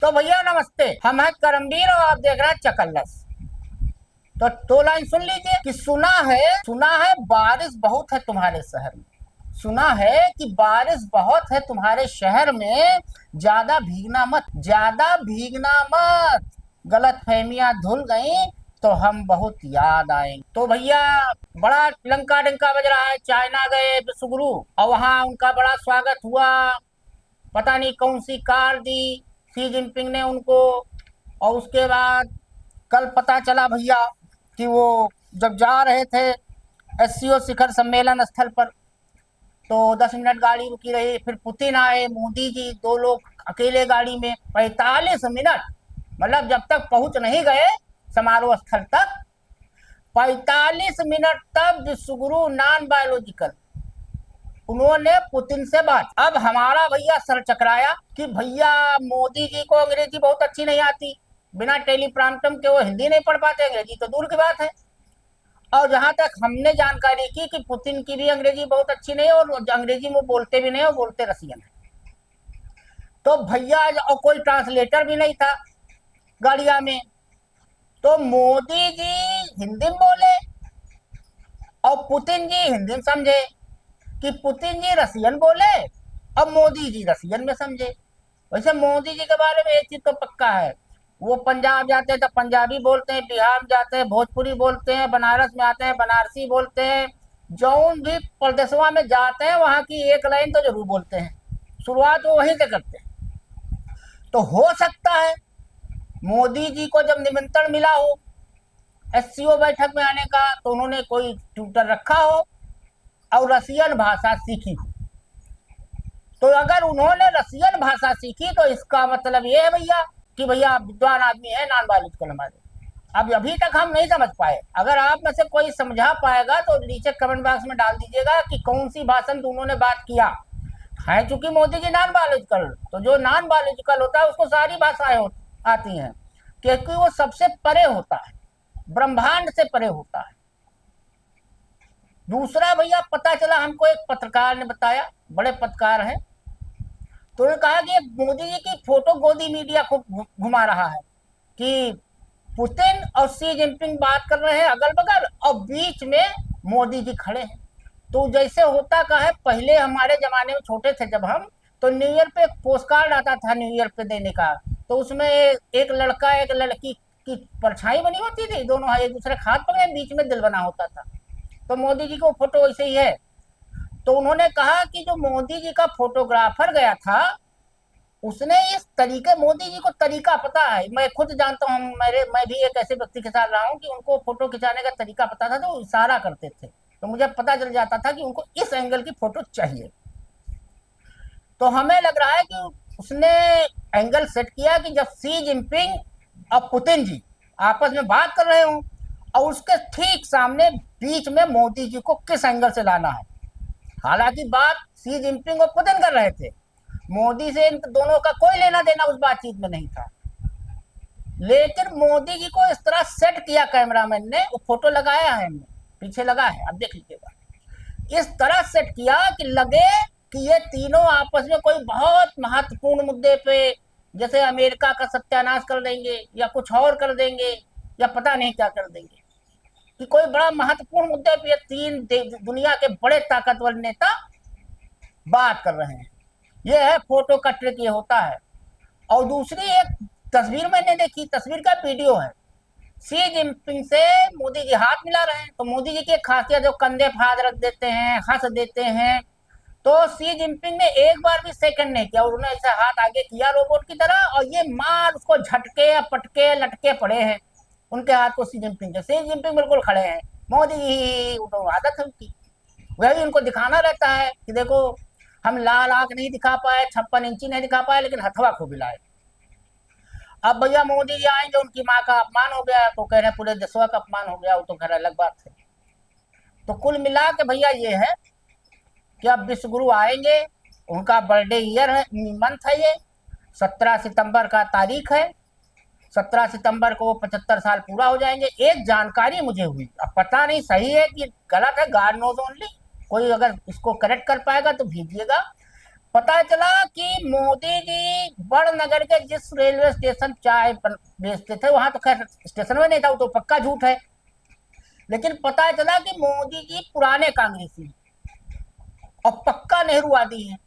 तो भैया नमस्ते, हम हैं करमवीर और आप देख रहे हैं चकल्लस। तो दो लाइन सुन लीजिए कि सुना है बारिश बहुत है तुम्हारे शहर में। सुना है कि बारिश बहुत है तुम्हारे शहर में, ज्यादा भीगना मत। गलत फहमियां धुल गई तो हम बहुत याद आएंगे। तो भैया बड़ा लंका डंका बज रहा है। चाइना गए विश्वगुरु और वहां उनका बड़ा स्वागत हुआ। पता नहीं कौन सी कार दी शी जिनपिंग ने उनको। और उसके बाद कल पता चला भैया कि वो जब जा रहे थे एससीओ शिखर सम्मेलन स्थल पर, तो 10 मिनट गाड़ी रुकी रही। फिर पुतिन आए, मोदी जी, दो लोग अकेले गाड़ी में 45 मिनट, मतलब जब तक पहुंच नहीं गए समारोह स्थल तक 45 मिनट तक विश्वगुरु नॉन बायोलॉजिकल उन्होंने पुतिन से बात। अब हमारा भैया सर चकराया कि भैया मोदी जी को अंग्रेजी बहुत अच्छी नहीं आती, बिना टेलीप्रॉम्प्टर के वो हिंदी नहीं पढ़ पाते, अंग्रेजी तो दूर की बात है। और जहां तक हमने जानकारी की कि पुतिन की भी अंग्रेजी बहुत अच्छी नहीं है और अंग्रेजी में बोलते भी नहीं, और बोलते रसियन है। तो भैया और कोई ट्रांसलेटर भी नहीं था गाड़िया में। तो मोदी जी हिंदी में बोले और पुतिन जी हिंदी में समझे, कि पुतिन जी रसियन बोले और मोदी जी रसियन में समझे। वैसे मोदी जी के बारे में एक चीज तो पक्का है, वो पंजाब जाते हैं तो पंजाबी बोलते हैं, बिहार में जाते हैं भोजपुरी बोलते हैं, बनारस में आते हैं बनारसी बोलते हैं, जौन भी प्रदेशवा में जाते हैं वहां की एक लाइन तो जरूर बोलते हैं। शुरुआत वो वहीं से करते हैं। तो हो सकता है मोदी जी को जब निमंत्रण मिला हो एससीओ बैठक में आने का, तो उन्होंने कोई ट्यूटर रखा हो और रसियन भाषा सीखी हो। तो अगर उन्होंने रसियन भाषा सीखी तो इसका मतलब ये है भैया कि भैया विद्वान आदमी है, नॉन बायोलॉजिकल हमारे। अब अभी तक हम नहीं समझ पाए। अगर आप में से कोई समझा पाएगा तो नीचे कमेंट बॉक्स में डाल दीजिएगा कि कौन सी भाषा उन्होंने बात किया है। चूंकि मोदी जी नॉन बायोलॉजिकल, तो जो नॉन बायोलॉजिकल होता है उसको सारी भाषाएं आती हैं, क्योंकि वो सबसे परे होता है, ब्रह्मांड से परे होता है। दूसरा भैया पता चला हमको, एक पत्रकार ने बताया, बड़े पत्रकार हैं, तो उन्होंने कहा कि मोदी जी की फोटो गोदी मीडिया खूब घुमा रहा है कि पुतिन और शी जिनपिंग बात कर रहे हैं अगल बगल और बीच में मोदी जी खड़े हैं। तो जैसे होता का है, पहले हमारे जमाने में छोटे थे जब हम, तो न्यू ईयर पे एक पोस्ट कार्ड आता था न्यू ईयर पे देने का, तो उसमें एक लड़का एक लड़की की परछाई बनी होती थी, दोनों एक दूसरे के हाथ पकड़े, बीच में दिल बना होता था। तो मोदी जी को फोटो वैसे ही है। तो उन्होंने कहा कि जो मोदी जी का फोटोग्राफर गया था उसने इस तरीके, मोदी जी को तरीका पता है, मैं खुद जानता हूँ, मैं भी एक ऐसे व्यक्ति के साथ रहा हूँ कि उनको फोटो खिंचाने का तरीका पता था, तो इशारा करते थे तो मुझे पता चल जाता था कि उनको इस एंगल की फोटो चाहिए। तो हमें लग रहा है कि उसने एंगल सेट किया कि जब शी जिनपिंग और पुतिन जी आपस में बात कर रहे हो और उसके ठीक सामने बीच में मोदी जी को किस एंगल से लाना है। हालांकि बात शी जिनपिंग और पुतिन कर रहे थे, मोदी से इन दोनों का कोई लेना देना उस बातचीत में नहीं था, लेकिन मोदी जी को इस तरह सेट किया कैमरामैन ने, वो फोटो लगाया है हमने, पीछे लगा है, अब देख लीजिएगा, इस तरह सेट किया कि लगे कि ये तीनों आपस में कोई बहुत महत्वपूर्ण मुद्दे पे, जैसे अमेरिका का सत्यानाश कर देंगे या कुछ और कर देंगे या पता नहीं क्या कर देंगे, कि कोई बड़ा महत्वपूर्ण मुद्दे पे तीन दुनिया के बड़े ताकतवर नेता बात कर रहे हैं। ये है फोटो का ट्रिक, ये होता है। और दूसरी एक तस्वीर मैंने देखी, तस्वीर का वीडियो है, शी जिनपिंग से मोदी जी हाथ मिला रहे हैं। तो मोदी जी की खासियत, जो कंधे फाड़ रख देते हैं, हंस देते हैं, तो शी जिनपिंग ने एक बार भी सेकंड नहीं किया, उन्होंने ऐसा हाथ आगे किया रोबोट की तरह, और ये मार उसको झटके पटके लटके पड़े हैं उनके हाथ को शी जिनपिंग के। शी जिनपिंग बिल्कुल खड़े हैं, मोदी जी तो आदत है उनकी, वही उनको दिखाना रहता है कि देखो हम लाल आंख नहीं दिखा पाए, 56 इंची नहीं दिखा पाए, लेकिन हथवा खूब हिलाए। अब भैया मोदी जी आएंगे, उनकी माँ का अपमान हो गया तो कह रहे पूरे देशवा का अपमान हो गया, वो तो खैर अलग बात है। तो कुल मिला के भैया ये है कि अब विश्वगुरु आएंगे, उनका बर्थडे ईयर है, मंथ है ये, 17 सितंबर का तारीख है, 17 सितंबर को वो 75 साल पूरा हो जाएंगे। एक जानकारी मुझे हुई, अब पता नहीं सही है कि गलत है, गॉड नोज ओनली, कोई अगर इसको करेक्ट कर पाएगा तो भेजिएगा। पता चला कि मोदी जी बड़नगर के जिस रेलवे स्टेशन चाय बेचते थे, वहां तो खैर स्टेशन में नहीं था, वो तो पक्का झूठ है, लेकिन पता चला कि मोदी जी पुराने कांग्रेसी और पक्का नेहरूवादी हैं।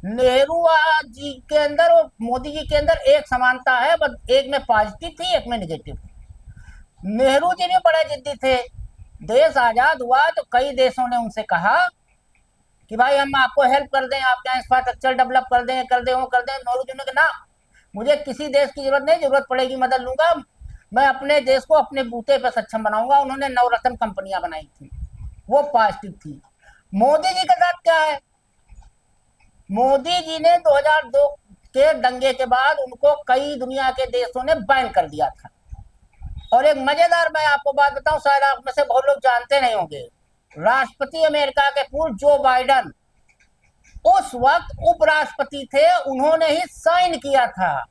नेहरू जी के अंदर और मोदी जी के अंदर एक समानता है, बस एक में पॉजिटिव थी, एक में नेगेटिव थी। नेहरू जी भी बड़े जिद्दी थे। देश आजाद हुआ तो कई देशों ने उनसे कहा कि भाई हम आपको हेल्प कर दें, आपके यहाँ इंफ्रास्ट्रक्चर डेवलप कर दें वो कर दें। नेहरू जी ने कहा ना, मुझे किसी देश की जरूरत नहीं, जरूरत पड़ेगी मदद लूंगा, मैं अपने देश को अपने बूते पर सक्षम बनाऊंगा। उन्होंने नवरत्न कंपनियां बनाई थी, वो पॉजिटिव थी। मोदी जी के साथ क्या है, मोदी जी ने 2002 के दंगे के बाद उनको कई दुनिया के देशों ने बैन कर दिया था। और एक मजेदार मैं आपको बात बताऊं, शायद आप में से बहुत लोग जानते नहीं होंगे, राष्ट्रपति अमेरिका के पूर्व जो बाइडन उस वक्त उपराष्ट्रपति थे, उन्होंने ही साइन किया था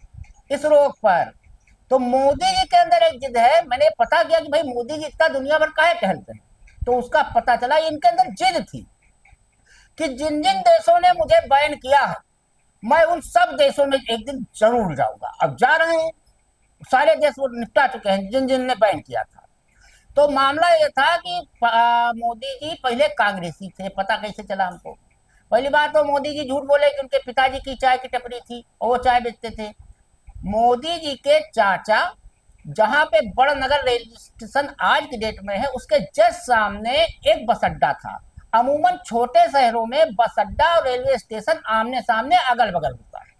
इस रोक पर। तो मोदी जी के अंदर एक जिद है। मैंने पता किया कि भाई मोदी जी इतना दुनिया भर काहे टहलते हैं, तो उसका पता चला इनके अंदर जिद थी कि जिन जिन देशों ने मुझे बैन किया है, मैं उन सब देशों में एक दिन जरूर जाऊंगा। अब जा रहे हैं, सारे देश वो निपटा चुके हैं जिन जिन ने बैन किया था। तो मामला ये था कि मोदी जी पहले कांग्रेसी थे। पता कैसे चला हमको? पहली बात तो मोदी जी झूठ बोले कि उनके पिताजी की चाय की टपरी थी और वो चाय बेचते थे। मोदी जी के चाचा, जहां पे बड़नगर रेलवे स्टेशन आज की डेट में है, उसके जस्ट सामने एक बस अड्डा था। अमूमन छोटे शहरों में बस अड्डा और रेलवे स्टेशन आमने सामने अगल बगल होता है।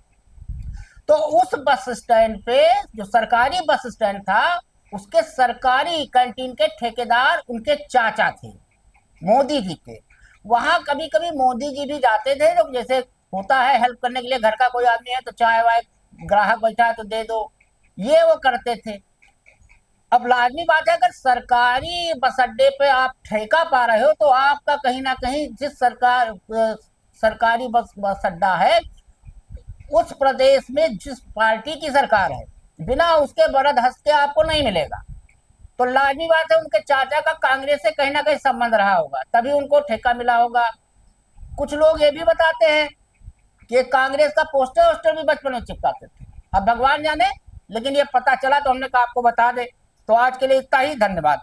तो उस बस स्टैंड पे, जो सरकारी बस स्टैंड था, उसके सरकारी कैंटीन के ठेकेदार उनके चाचा थे, मोदी जी के। वहां कभी कभी मोदी जी भी जाते थे, तो जैसे होता है हेल्प करने के लिए, घर का कोई आदमी है तो चाय वाय, ग्राहक बैठा है तो दे दो, ये वो करते थे। अब लाजमी बात है, अगर सरकारी बस अड्डे पे आप ठेका पा रहे हो, तो आपका कहीं ना कहीं जिस सरकारी बस अड्डा है, उस प्रदेश में जिस पार्टी की सरकार है, बिना उसके बरद हंस के आपको नहीं मिलेगा। तो लाजमी बात है उनके चाचा का कांग्रेस से कहीं ना कहीं संबंध रहा होगा, तभी उनको ठेका मिला होगा। कुछ लोग ये भी बताते हैं कि कांग्रेस का पोस्टर वोस्टर भी बचपन में चिपकाते थे। अब भगवान जाने, लेकिन ये पता चला तो हमने कहा आपको बता दे। तो आज के लिए इतना ही, धन्यवाद।